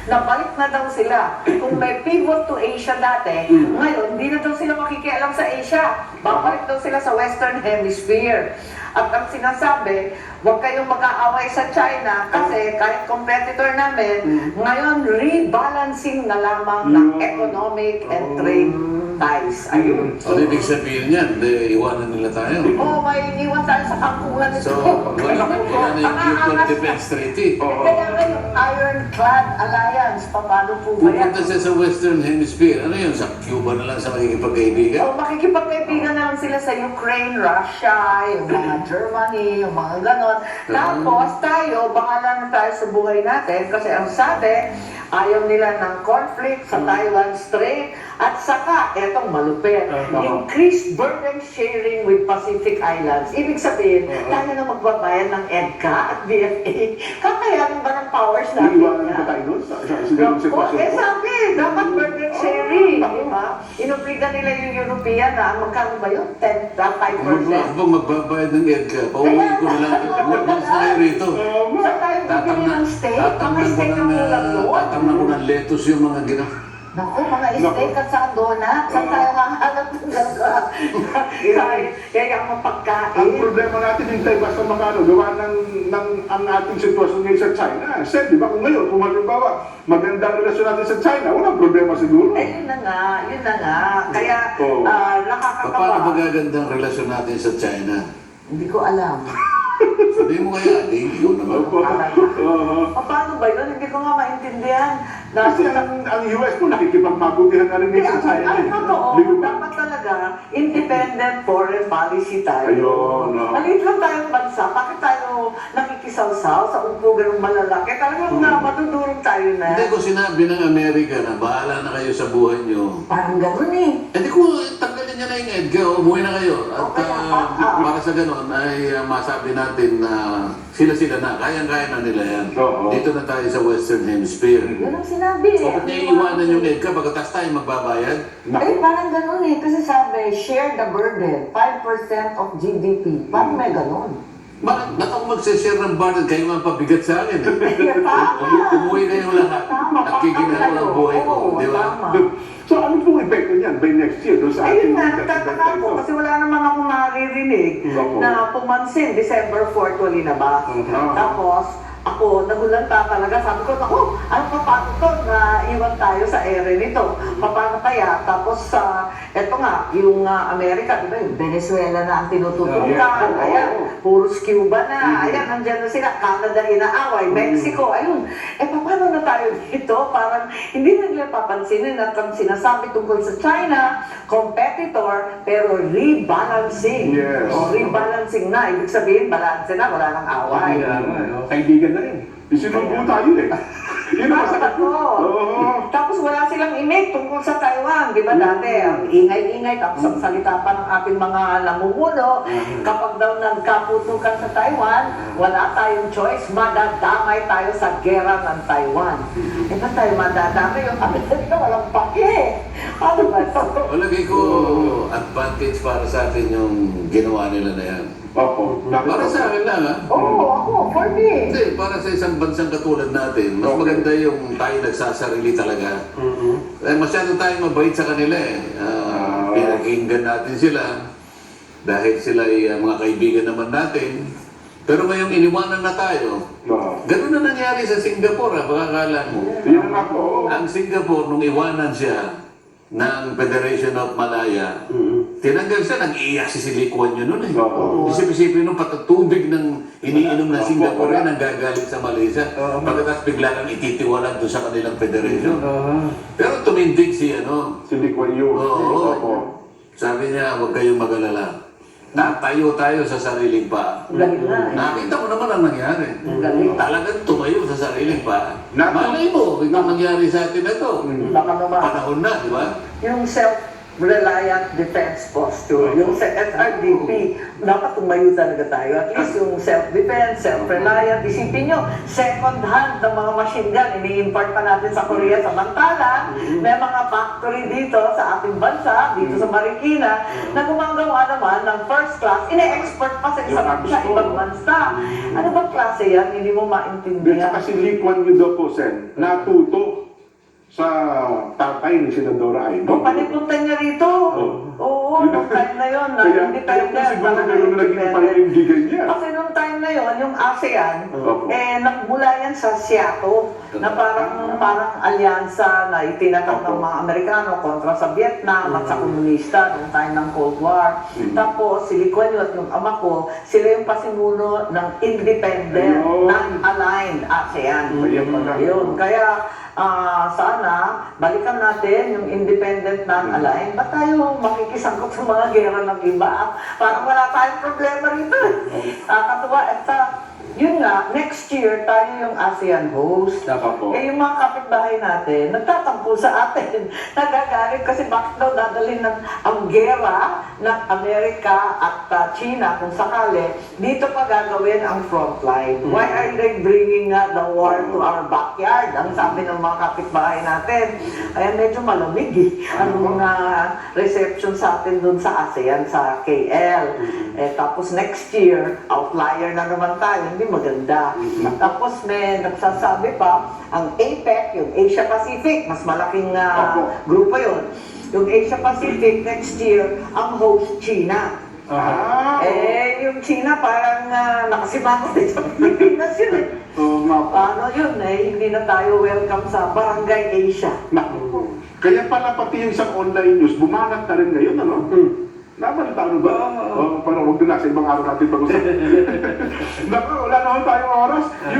nabalik na daw sila. Kung may pivot to Asia dati, ngayon, hindi na daw sila makikialam sa Asia. Babalik daw sila sa Western Hemisphere. At ang sinasabi, huwag kayong mag-aaway sa China kasi kahit competitor namin, ngayon rebalancing na lamang ng economic and trade ties. Ayun. So, ibig sabihin yan, iwanan nila tayo. Oo, may iniwan tayo sa kampungan nito. So, wala na yung Mutual Defense Treaty. Kaya nga yung Ironclad Alliance, paano po ba yan? Pupunta siya sa Western Hemisphere. Ano yun? Sa Cuba na lang sa makikipagkaibigan? O makikipagkaibigan na lang sila sa Ukraine, Russia, yung mga Germany, yung mga ganon. Tapos tayo, bahala na tayo sa buhay natin kasi ang sabi, ayaw nila ng conflict sa Taiwan Strait at saka, etong malupit, increased burden sharing with Pacific Islands. Ibig sabihin, tayo na magbabayad ng EDCA at BFA. Kakayanin ba ng powers natin Iiwanan yan? pa tayo nun sa ganung sitwasyon po. Sabi, dapat burden sharing, di ba? Inubliga nila yung European na, magkano ba yun? 5%? Habang magbabayad ng EDCA, pauwi ko na lang. Once na kayo rito. Saan tayo bibili ng steak? Mga steak ang ulam doon. Tatamnan ko ng lettuce yung mga ginawa. Naku, mga steak at saka donut. Saan tayo makahanap ng kaya ang mapagkain? Ang problema natin hindi tayo basta makano, gawa ng ang ating sitwasyon ngayon sa China. Sir, di ba kung ngayon, kung halimbawa, maganda ang relasyon natin sa China, walang problema siguro. Eh, yun na nga, yun na nga. Kaya, nakakakaba. Paano magaganda ang relasyon natin sa China? Hindi ko alam. Sabihin mo kaya, yun naman. Paano ba yun? Hindi ko nga maintindihan. Kasi ang US po nakikipagmabutihan na rin ngayon sa China. Ang totoo, dapat talaga independent foreign policy tayo. Ayun, Maliit lang tayong bansa, bakit tayo nakikisawsaw sa umpugan ng malalaki? Talagang matudurong tayo na. Hindi ko sinabi ng Amerika na bahala na kayo sa buhay nyo. Parang gano'n eh. Hindi ko tanggalin niya na yung EDCA, umuwi na kayo. At para sa ganun ay masabi natin na sila-sila na, kayang-kaya na nila yan. Dito na tayo sa Western Hemisphere. Yun ang sinabi eh. Bakit niya iiwanan yung EDCA pagkatas tayo magbabayad? Eh, parang gano'n eh. Kasi sabi, share the burden, 5% of GDP. Parang may gano'n. Bakit? Ba't ako magsashare ng burden? Kayo nga pabigat sa akin. Tama. Umuwi kayong lahat. At kikinalo ang buhay ko, di ba? So ano pong epekto niyan by next year doon sa Ayun ating nga, nagtataka po kasi wala naman akong maririnig na pumansin, December 4 nilabas. Tapos, ako, nagulanta talaga. Sabi ko, naku, ano pa paano to na iwan tayo sa ere nito? Paano kaya? Tapos, eto nga, yung Amerika, di ba, yung Venezuela na ang tinututukan. Ayan, puros Cuba na. Ayan, nandyan na sila. Canada inaaway. Mexico, ayun. Eh, paano na tayo dito? Parang hindi na nila papansinin at ang sinasabi tungkol sa China, competitor, pero rebalancing. Yes. O, rebalancing na. Ibig sabihin, balance na, wala nang away. Kaibigan na rin. Isinubo tayo eh. Yun ang masakit po. Tapos wala silang imig tungkol sa Taiwan. Di ba dati, ang ingay-ingay, tapos ang salita pa ng ating mga namumuno, kapag daw nagkaputukan sa Taiwan, wala tayong choice, madadamay tayo sa gera ng Taiwan. Eh ba tayo madadamay? Yung Amerika walang pake. Ano ba ito? Walagay ko advantage para sa atin yung ginawa nila na yan. Opo. Para sa akin lang, ha? Oo, ako, for me. Hindi, para sa isang bansang katulad natin, mas maganda yung tayo nagsasarili talaga. Eh, masyado tayo mabait sa kanila eh. Pinakinggan natin sila dahil sila ay mga kaibigan naman natin. Pero ngayong iniwanan na tayo, ganun na nangyari sa Singapore, baka akala mo. Yun nga po. Ang Singapore, nung iwanan siya ng Federation of Malaya, tinanggal siya, nag-iiyak si Lee Kuan Yew nun eh. Isip-isipin nung patutubig ng iniinom ng Singapore yan, ang gagalit sa Malaysia. Pagkatapos bigla kang ititiwalag doon sa kanilang federation. Pero tumindig si Si Lee Kuan Yew. Oo. Sabi niya, huwag kayong mag-alala. Tatayo tayo sa sariling paa. Galing na eh. Nakita mo naman ang nangyari. Galing. Talagang tumayo sa sariling paa. Malay mo, ito nangyari sa atin na ito. Baka naman. Panahon na, di ba? Yung self-reliant defense posture, yung sa SRDP, dapat tumayo talaga tayo. At least yung self-defense, self-reliant, isipin nyo, second hand ng mga machine gun, ini-import pa natin sa Korea. Samantala, may mga factory dito sa ating bansa, dito sa Marikina, na gumagawa naman ng first class, ine-export pa sa ibang bansa. Ano ba klase yan? Hindi mo At maintindihan. saka si Lee Kuan Yew daw po, Sen, natuto sa tatay ni Senadora Aimee. Kung panipunta niya rito. Oo, nung time na yun, na Kaya independent. siguro parang ganun na naging independent. panindigan niya. Kasi nung time na yon, yung ASEAN, Opo. nagmula yan sa Seattle, na parang alyansa na itinatag ng mga Amerikano kontra sa Vietnam at sa komunista nung time ng Cold War. Tapos, si Lee Kuan Yew at yung ama ko, sila yung pasimuno ng independent, Ayun. non-aligned ASEAN. Kaya pala. Yun. Kaya, sana, balikan natin yung independent non-aligned. Ba't tayo makikisangkot sa mga gera ng iba? Parang wala tayong problema rito. Katuwa, yun nga, next year, tayo yung ASEAN host. Tama po. Yung mga kapitbahay natin, nagtatampo sa atin. Nagagalit kasi bakit daw dadalhin ang gera ng Amerika at China kung sakali, dito pa gagawin ang frontline. Why are they bringing the war to our backyard? Ang sabi ng mga kapitbahay natin. Kaya medyo malamig ang reception sa atin dun sa ASEAN, sa KL. Tapos next year, outlier na naman tayo, hindi maganda. Tapos may nagsasabi pa, ang APEC, yung Asia Pacific, mas malaking grupo yun. Yung Asia Pacific, next year, ang host China. Yung China parang nakasimangot din sa Pilipinas yun eh. Paano yun hindi na tayo welcome sa Barangay Asia. Naku. Kaya pala pati yung isang online news, bumanat na rin ngayon, ano? Nabalita ano ba? Para huwag din nasa ibang araw natin pag-usap. Naku, wala naman tayong oras.